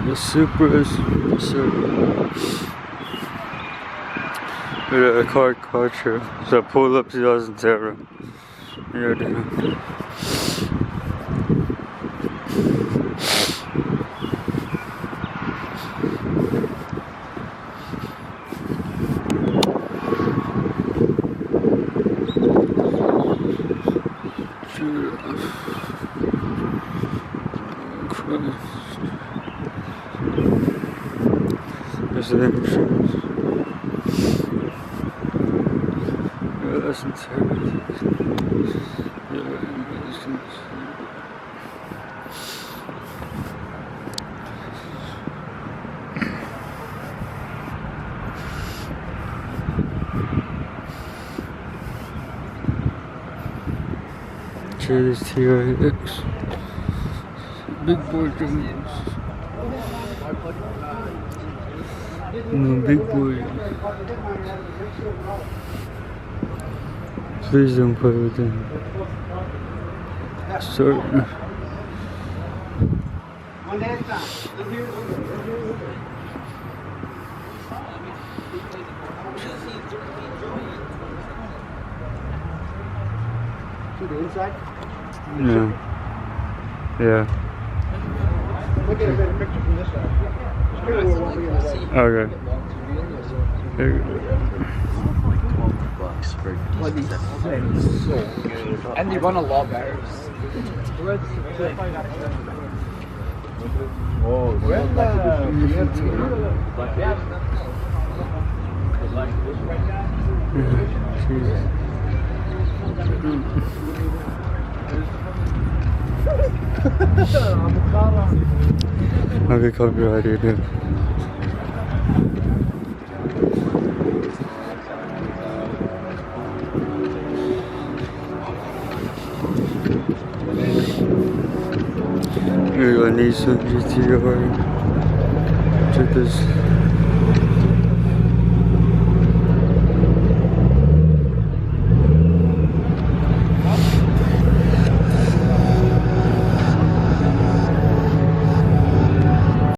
The Supras, with a car culture, so pull up 2007. Yeah, dude. There's the entrance. Yeah, that's terrible. Cheers, TRX. Big boy jungles. No, big boy. Please don't play with him. Certain. To the inside? Yeah. Yeah. Look at a better picture from this side. Okay. There you go. And they run a lot better. Okay, copyrighted, dude. Here you go, Nissan GTR. Check this.